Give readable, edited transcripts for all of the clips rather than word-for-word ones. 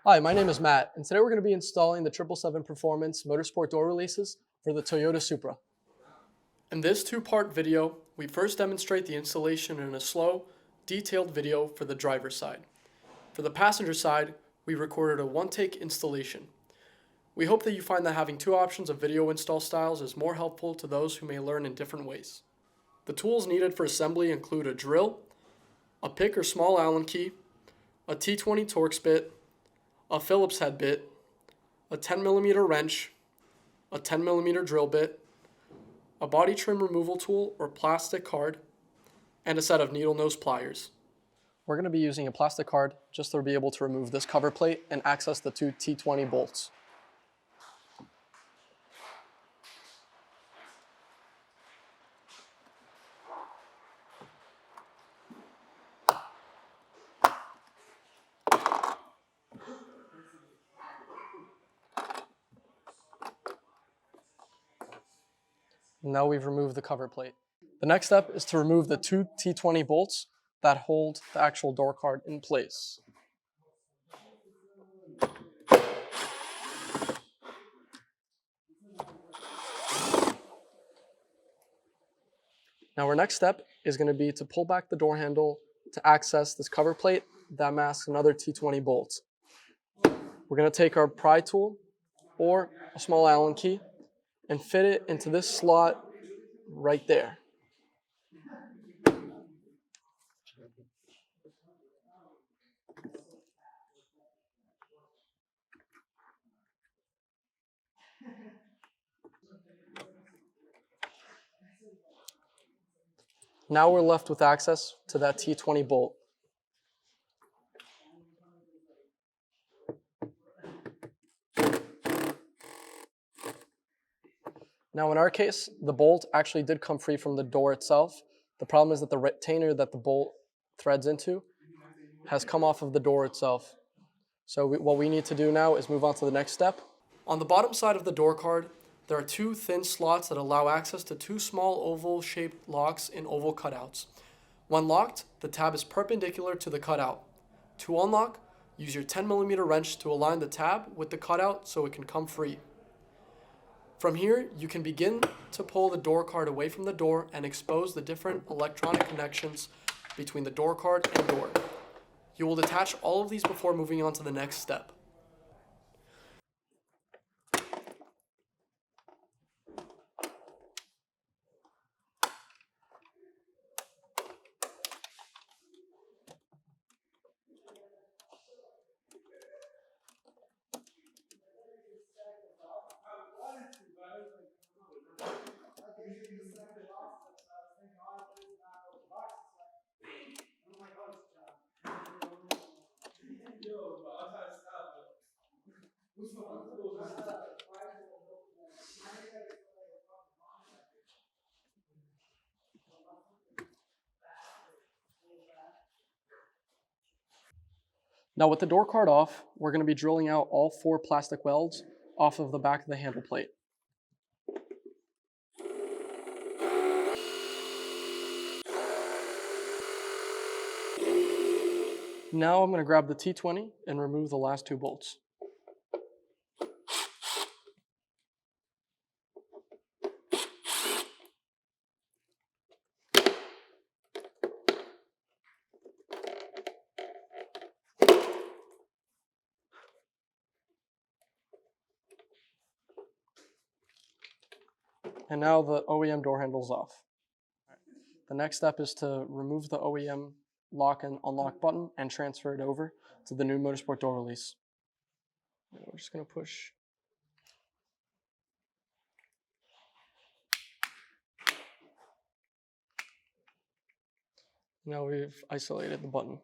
Hi, my name is Matt, and today we're going to be installing the 777 Performance Motorsport door releases for the Toyota Supra. In this two-part video, we first demonstrate the installation in a slow, detailed video for the driver's side. For the passenger side, we recorded a one-take installation. We hope that you find that having two options of video install styles is more helpful to those who may learn in different ways. The tools needed for assembly include a drill, a pick or small Allen key, a T20 Torx bit, a Phillips head bit, a 10mm wrench, a 10mm drill bit, a body trim removal tool or plastic card, and a set of needle nose pliers. We're going to be using a plastic card just to be able to remove this cover plate and access the two T20 bolts. Now we've removed the cover plate. The next step is to remove the two T20 bolts that hold the actual door card in place. Now our next step is going to be to pull back the door handle to access this cover plate that masks another T20 bolt. We're going to take our pry tool or a small Allen key and fit it into this slot right there. Now we're left with access to that T20 bolt. Now in our case, the bolt actually did come free from the door itself. The problem is that the retainer that the bolt threads into has come off of the door itself. So what we need to do now is move on to the next step. On the bottom side of the door card, there are two thin slots that allow access to two small oval-shaped locks in oval cutouts. When locked, the tab is perpendicular to the cutout. To unlock, use your 10mm wrench to align the tab with the cutout so it can come free. From here, you can begin to pull the door card away from the door and expose the different electronic connections between the door card and door. You will detach all of these before moving on to the next step. Now with the door card off, we're going to be drilling out all four plastic welds off of the back of the handle plate. Now I'm going to grab the T20 and remove the last two bolts. And now the OEM door handle's off. The next step is to remove the OEM lock and unlock button and transfer it over to the new Motorsport door release. We're just going to push. Now we've isolated the button.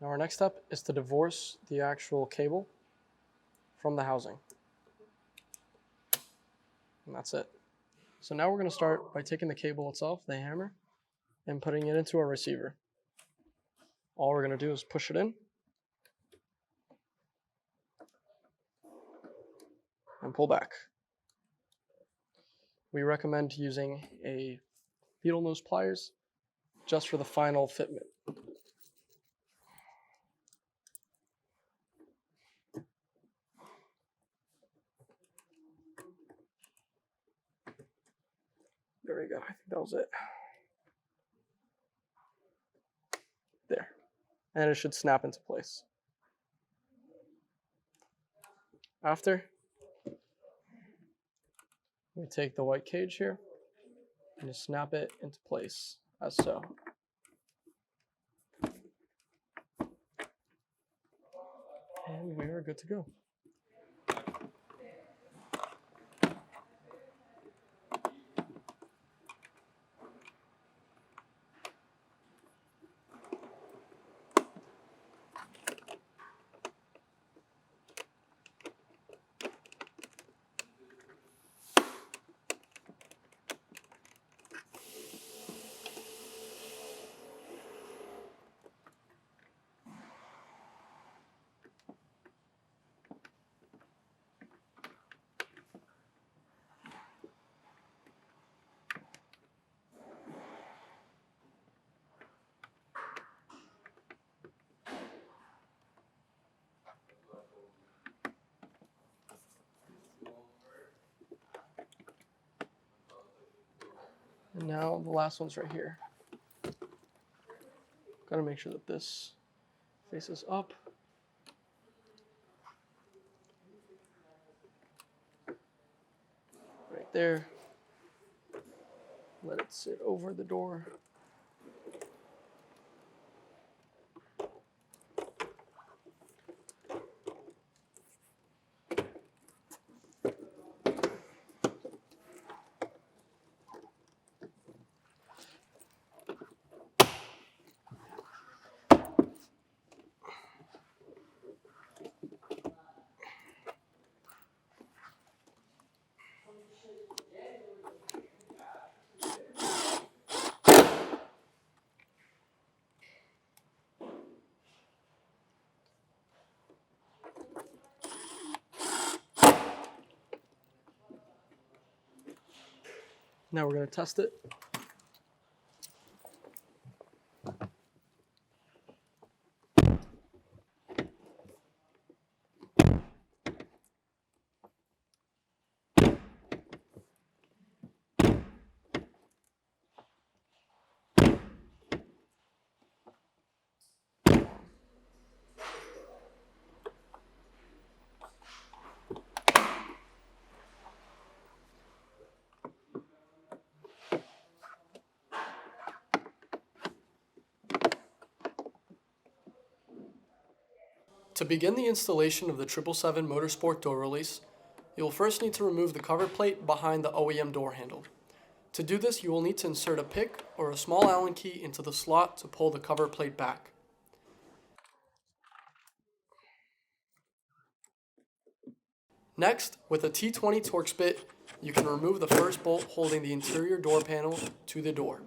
Now our next step is to divorce the actual cable from the housing. And that's it. So now we're going to start by taking the cable itself, the hammer, and putting it into a receiver. All we're going to do is push it in and pull back. We recommend using a beetle nose pliers just for the final fitment. There we go. I think that was it. There. And it should snap into place. After, we take the white cage here and just snap it into place, as so. And we are good to go. And now the last one's right here. Gotta make sure that this faces up. Right there. Let it sit over the door. Now we're going to test it. To begin the installation of the 777 Motorsport door release, you will first need to remove the cover plate behind the OEM door handle. To do this, you will need to insert a pick or a small Allen key into the slot to pull the cover plate back. Next, with a T20 Torx bit, you can remove the first bolt holding the interior door panel to the door.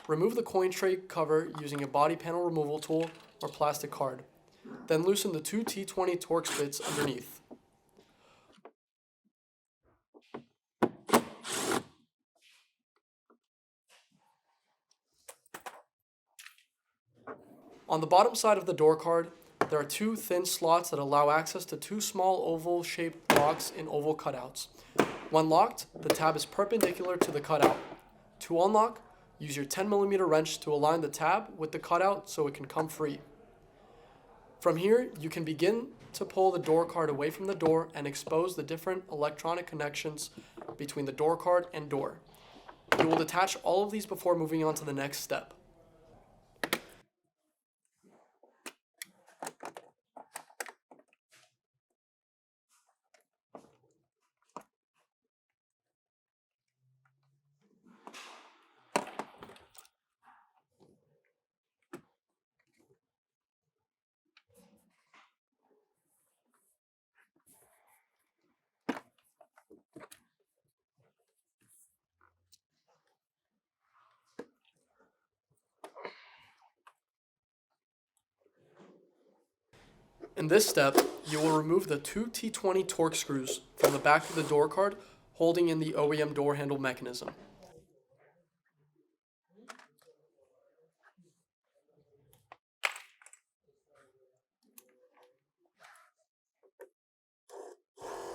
Remove the coin tray cover using a body panel removal tool or plastic card. Then loosen the two T20 Torx bits underneath. On the bottom side of the door card, there are two thin slots that allow access to two small oval-shaped locks in oval cutouts. When locked, the tab is perpendicular to the cutout. To unlock, use your 10mm wrench to align the tab with the cutout so it can come free. From here, you can begin to pull the door card away from the door and expose the different electronic connections between the door card and door. You will detach all of these before moving on to the next step. In this step, you will remove the two T20 Torx screws from the back of the door card holding in the OEM door handle mechanism.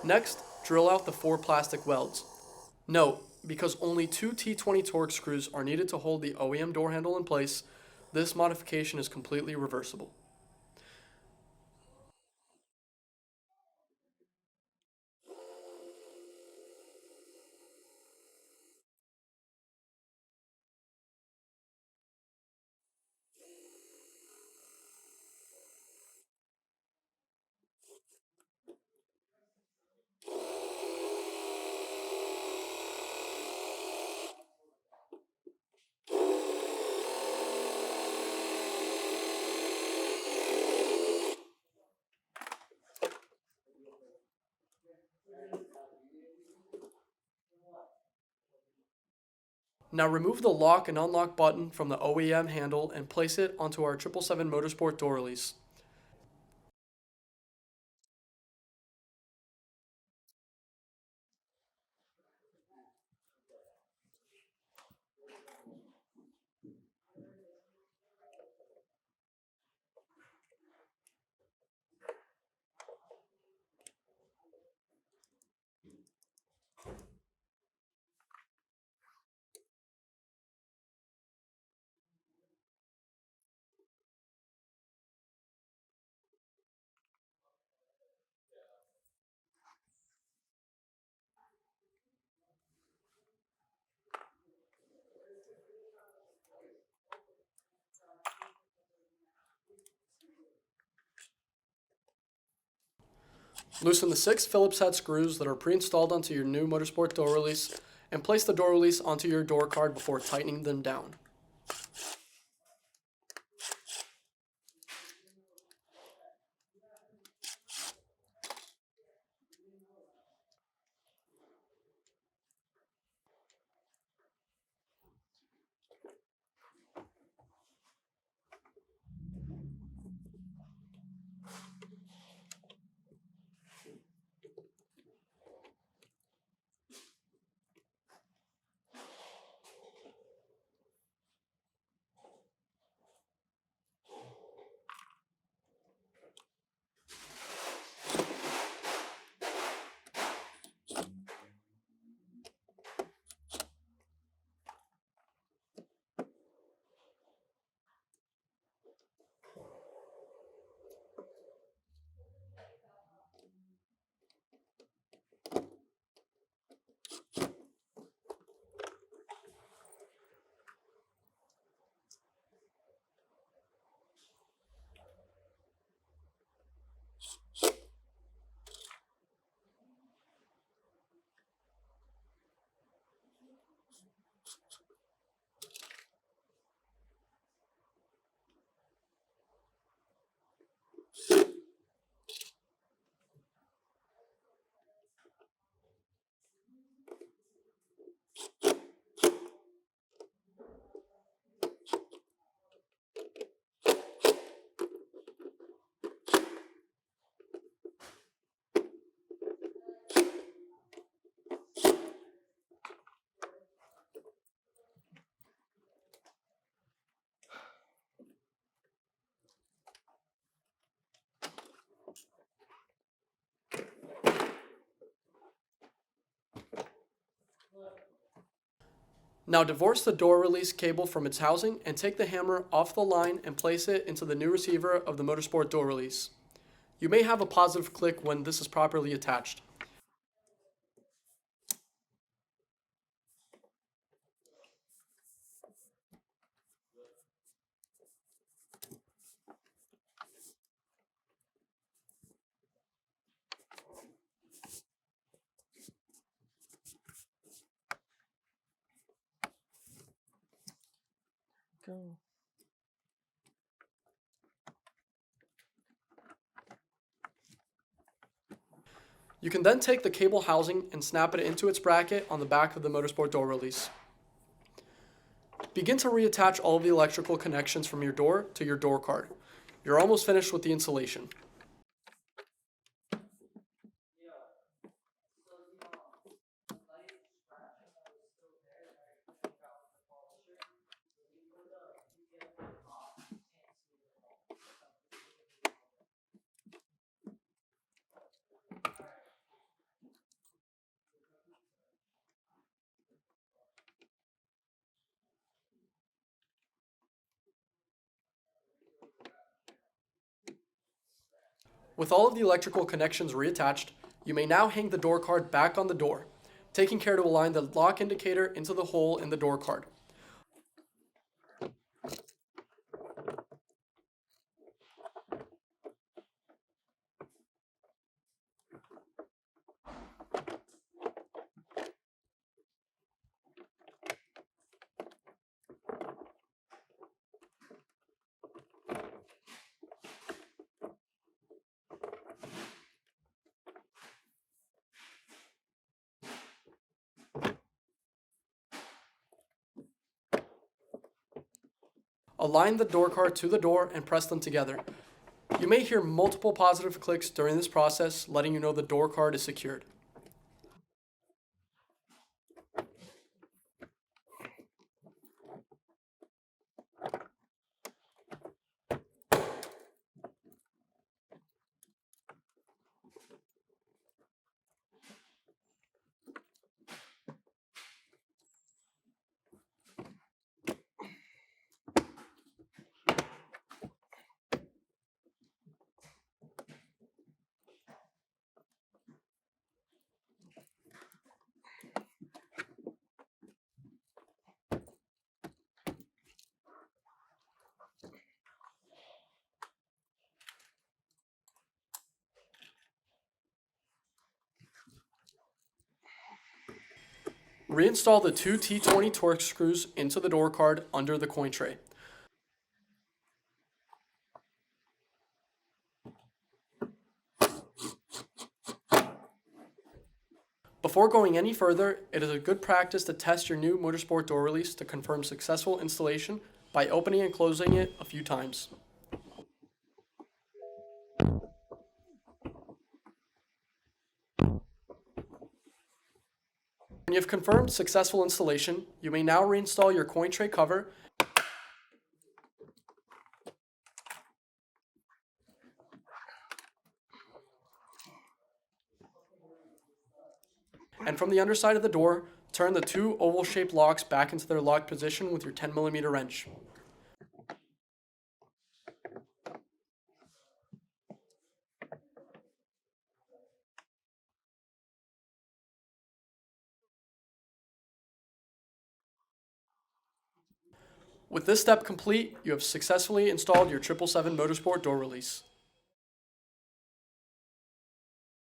Next, drill out the 4 plastic welds. Note, because only two T20 Torx screws are needed to hold the OEM door handle in place, this modification is completely reversible. Now remove the lock and unlock button from the OEM handle and place it onto our 777 Motorsport door release. Loosen the 6 Phillips head screws that are pre-installed onto your new Motorsport door release and place the door release onto your door card before tightening them down. Now divorce the door release cable from its housing and take the hammer off the line and place it into the new receiver of the Motorsport door release. You may have a positive click when this is properly attached. Go. You can then take the cable housing and snap it into its bracket on the back of the Motorsport door release. Begin to reattach all of the electrical connections from your door to your door card. You're almost finished with the installation. With all of the electrical connections reattached, you may now hang the door card back on the door, taking care to align the lock indicator into the hole in the door card. Align the door card to the door and press them together. You may hear multiple positive clicks during this process, letting you know the door card is secured. Reinstall the two T20 Torx screws into the door card under the coin tray. Before going any further, it is a good practice to test your new Motorsport door release to confirm successful installation by opening and closing it a few times. When you have confirmed successful installation, you may now reinstall your coin tray cover and from the underside of the door, turn the two oval-shaped locks back into their locked position with your 10mm wrench. With this step complete, you have successfully installed your 777 Motorsport door release.